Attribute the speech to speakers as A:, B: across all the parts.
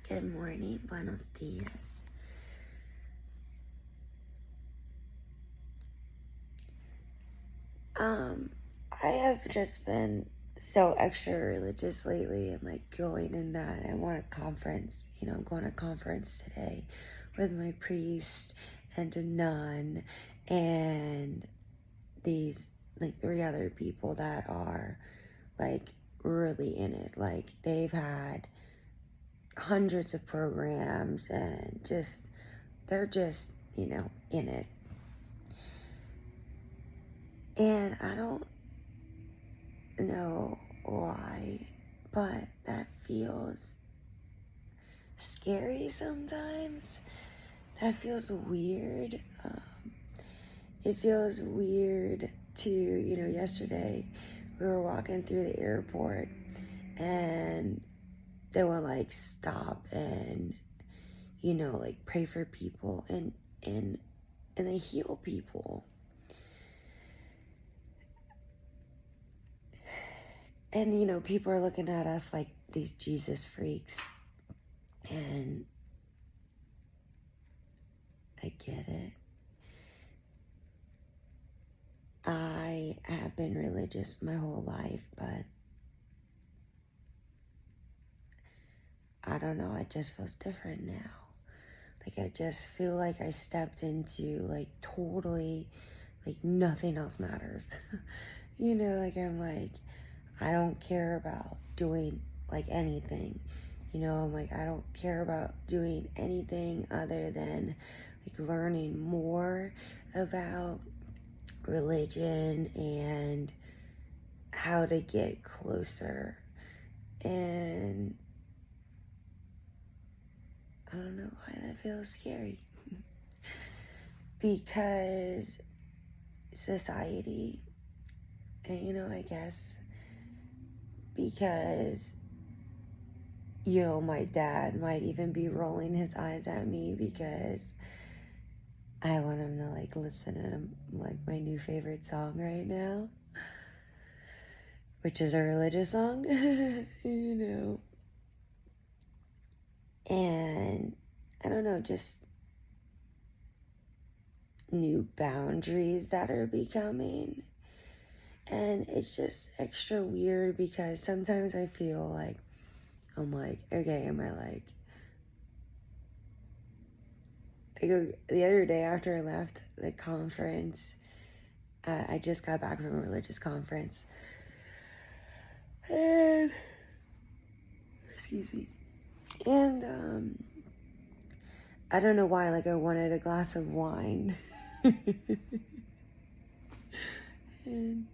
A: Good morning, buenos dias. I have just been so extra religious lately and like going in that. I want a conference, I'm going to a conference today with my priest and a nun and these like 3 other people that are like really in it. Like they've had hundreds of programs and they're just, in it. And I don't know why, but that feels scary sometimes. That feels weird. It feels weird to, yesterday we were walking through the airport and they would like stop and, like pray for people and they heal people. And, people are looking at us like these Jesus freaks. And I get it. I have been religious my whole life, but I don't know, it just feels different now. Like I just feel like I stepped into like totally, like nothing else matters. I'm like, I don't care about doing like anything. I'm like, I don't care about doing anything other than like learning more about religion and how to get closer. And I don't know why that feels scary. Because society, and I guess because my dad might even be rolling his eyes at me because I want him to like listen to like my new favorite song right now, which is a religious song. And I don't know, just new boundaries that are becoming. And it's just extra weird because sometimes I feel like I'm like, okay, am I like the other day after I left the conference, I just got back from a religious conference. And, excuse me. And, I don't know why, like I wanted a glass of wine. And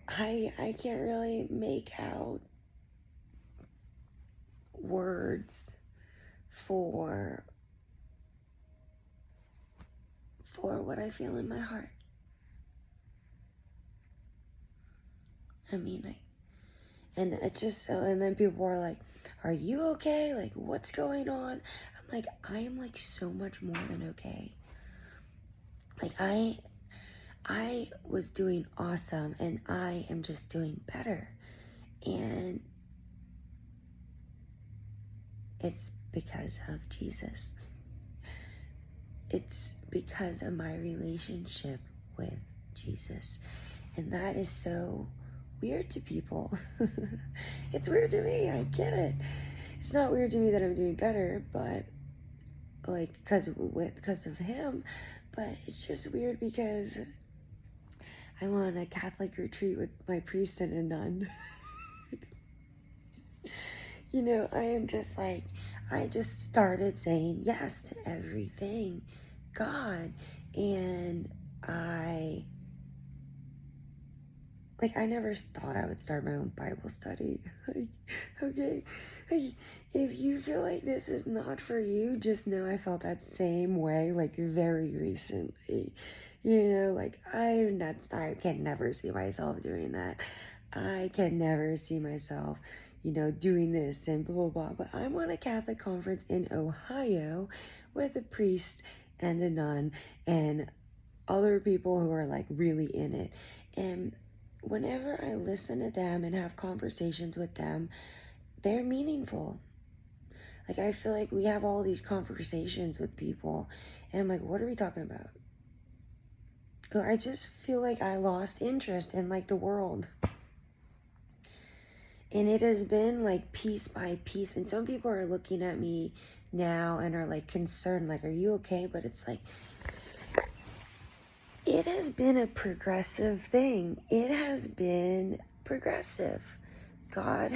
A: I can't really make out words for what I feel in my heart. I mean, and it's just so, and then people are like, are you okay? Like, what's going on? I'm like, I am like so much more than okay. Like, I was doing awesome and I am just doing better. And it's because of Jesus. It's because of my relationship with Jesus. And that is so weird to people. It's weird to me. I get it. It's not weird to me that I'm doing better, but like because of him. But it's just weird because I'm on a Catholic retreat with my priest and a nun. I am just like, I just started saying yes to everything God. And I never thought I would start my own Bible study. Okay, if you feel like this is not for you, just know I felt that same way, like very recently. I can never see myself doing that. I can never see myself, doing this and blah, blah, blah. But I'm on a Catholic conference in Ohio with a priest and a nun and other people who are like really in it. And whenever I listen to them and have conversations with them, they're meaningful. Like, I feel like we have all these conversations with people, and I'm like, what are we talking about? I just feel like I lost interest in, like, the world. And it has been, like, piece by piece. And some people are looking at me now and are, like, concerned, like, are you okay? But it's like, it has been a progressive thing. It has been progressive. God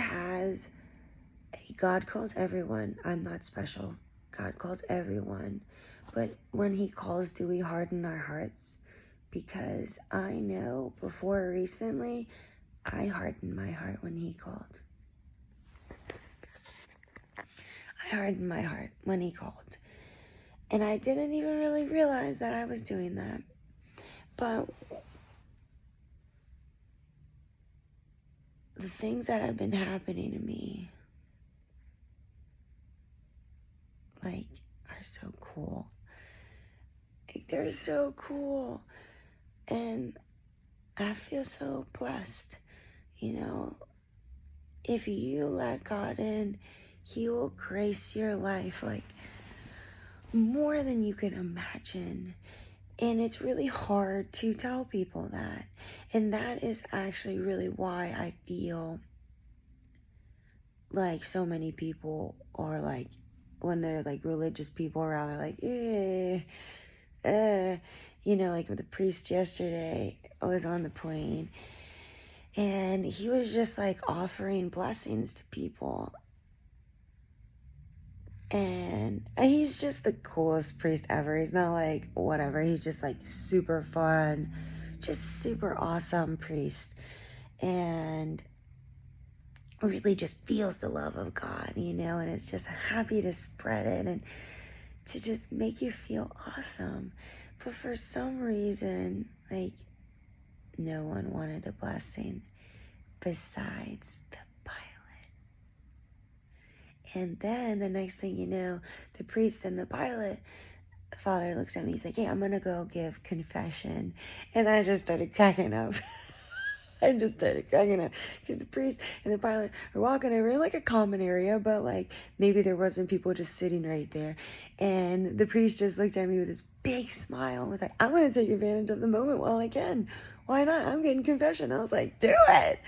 A: calls everyone. I'm not special. God calls everyone. But when he calls, do we harden our hearts? Because I know before recently, I hardened my heart when he called. I hardened my heart when he called. And I didn't even really realize that I was doing that. But the things that have been happening to me, like, are so cool. Like, they're so cool. And I feel so blessed. You know, if you let God in, he will grace your life, like, more than you can imagine. And it's really hard to tell people that. And that is actually really why I feel like so many people are like, when they're like religious people around, they're like, you know, like with the priest yesterday, I was on the plane and he was just like offering blessings to people. And he's just the coolest priest ever. He's not like whatever. He's just like super fun, just super awesome priest. And really just feels the love of God, you know, and it's just happy to spread it and to just make you feel awesome. But for some reason, like, no one wanted a blessing besides the pilot. And then the next thing you know, the priest and the pilot, father looks at me, he's like, hey, I'm gonna go give confession. And I just started cracking up. I just started cracking up because the priest and the pilot are walking over in like a common area, but like maybe there wasn't people just sitting right there. And the priest just looked at me with this big smile and was like, I'm going to take advantage of the moment while I can. Why not? I'm getting confession. I was like, do it,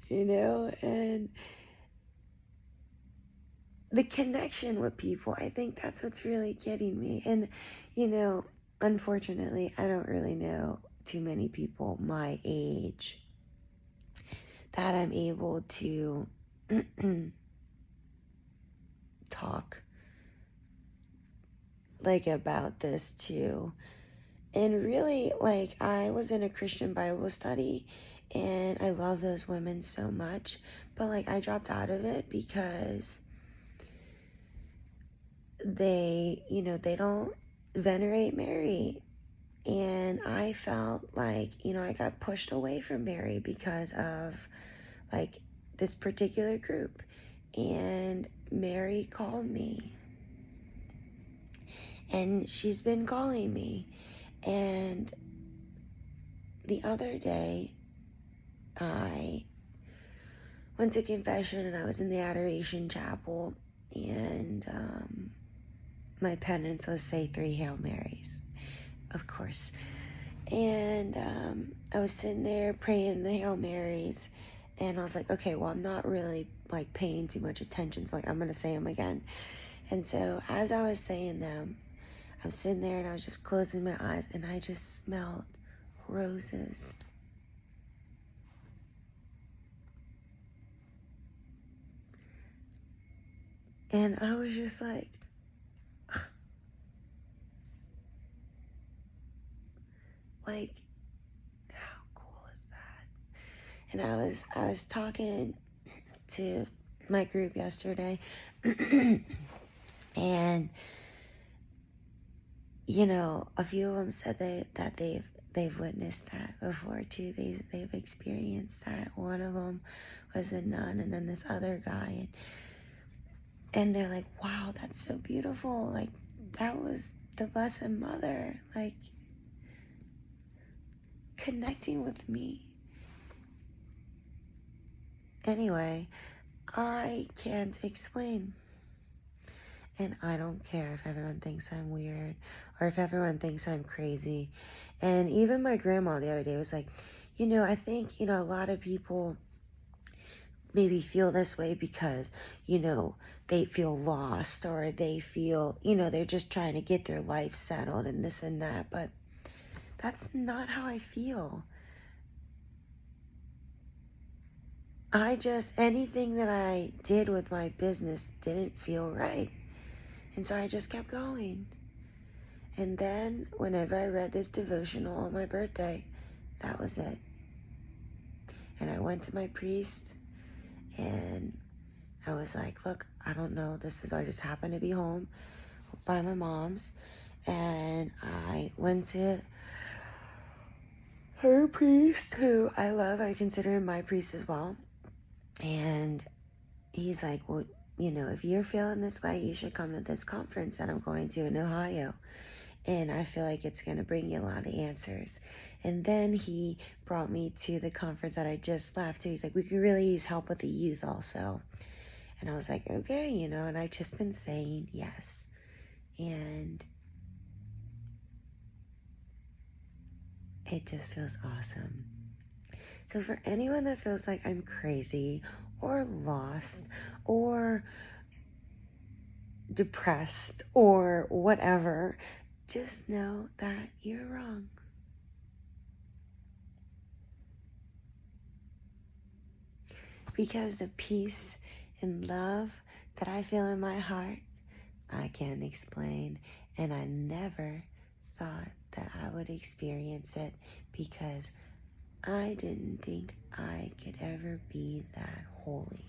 A: you know? And the connection with people, I think that's what's really getting me. And, you know, unfortunately, I don't really know too many people my age that I'm able to talk like about this too. And really, like, I was in a Christian Bible study and I love those women so much, but like I dropped out of it because they, you know, they don't venerate Mary. And I felt like, you know, I got pushed away from Mary because of like this particular group. And Mary called me. And she's been calling me. And the other day, I went to confession and I was in the Adoration Chapel. And my penance was say 3 Hail Marys, of course. And I was sitting there praying the Hail Marys. And I was like, okay, well, I'm not really like paying too much attention. So like, I'm going to say them again. And so as I was saying them, I'm sitting there and I was just closing my eyes and I just smelled roses. And I was just like, like, how cool is that? And I was talking to my group yesterday and you know, a few of them said that they've witnessed that before too. They've experienced that. One of them was a nun, and then this other guy, and they're like, "Wow, that's so beautiful! Like that was the Blessed Mother, like connecting with me." Anyway, I can't explain. And I don't care if everyone thinks I'm weird or if everyone thinks I'm crazy. And even my grandma the other day was like, I think, a lot of people maybe feel this way because, they feel lost or they feel, they're just trying to get their life settled and this and that. But that's not how I feel. Anything that I did with my business didn't feel right. And so I just kept going. And then whenever I read this devotional on my birthday, that was it. And I went to my priest and I was like, look, I don't know. I just happened to be home by my mom's. And I went to her priest, who I love. I consider him my priest as well. And he's like, well, if you're feeling this way, you should come to this conference that I'm going to in Ohio. And I feel like it's going to bring you a lot of answers. And then he brought me to the conference that I just left to. He's like, we could really use help with the youth also. And I was like, okay, and I've just been saying yes. And it just feels awesome. So for anyone that feels like I'm crazy or lost or depressed or whatever, just know that you're wrong. Because the peace and love that I feel in my heart, I can't explain. And I never thought that I would experience it because I didn't think I could ever be that holy.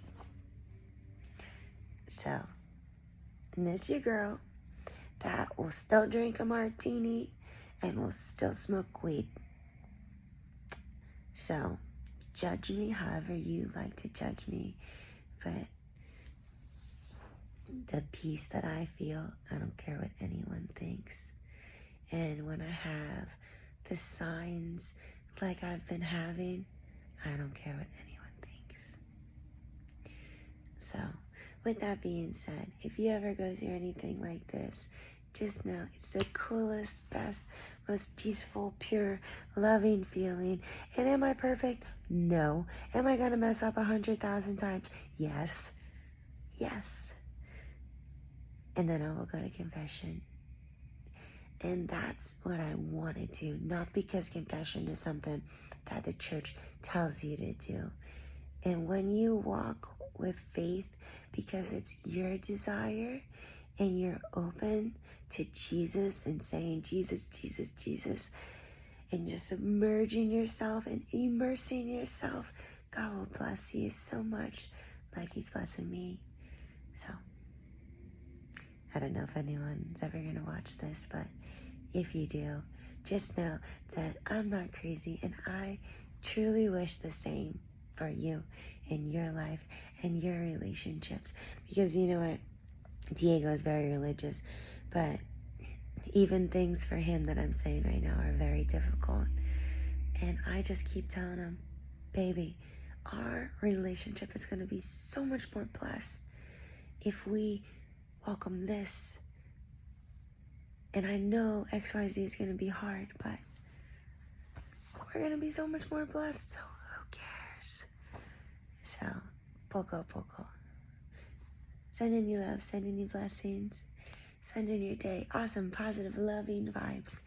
A: So, and this your girl that will still drink a martini and will still smoke weed. So, judge me however you like to judge me, but the peace that I feel, I don't care what anyone thinks. And when I have the signs like I've been having, I don't care what anyone thinks. So, with that being said, if you ever go through anything like this, just know it's the coolest, best, most peaceful, pure, loving feeling. And am I perfect? No. Am I going to mess up 100,000 times? Yes. Yes. And then I will go to confession. And that's what I want to do. Not because confession is something that the church tells you to do. And when you walk with faith because it's your desire and you're open to Jesus and saying, Jesus, Jesus, Jesus, and just submerging yourself and immersing yourself, God will bless you so much like he's blessing me. So, I don't know if anyone's ever going to watch this, but if you do, just know that I'm not crazy and I truly wish the same for you in your life and your relationships. Because you know what? Diego is very religious, but even things for him that I'm saying right now are very difficult. And I just keep telling him, baby, our relationship is going to be so much more blessed if we welcome this. And I know XYZ is going to be hard, but we're going to be so much more blessed, so who cares? So, poco poco. Sending you love, sending you blessings, sending your day awesome, positive, loving vibes.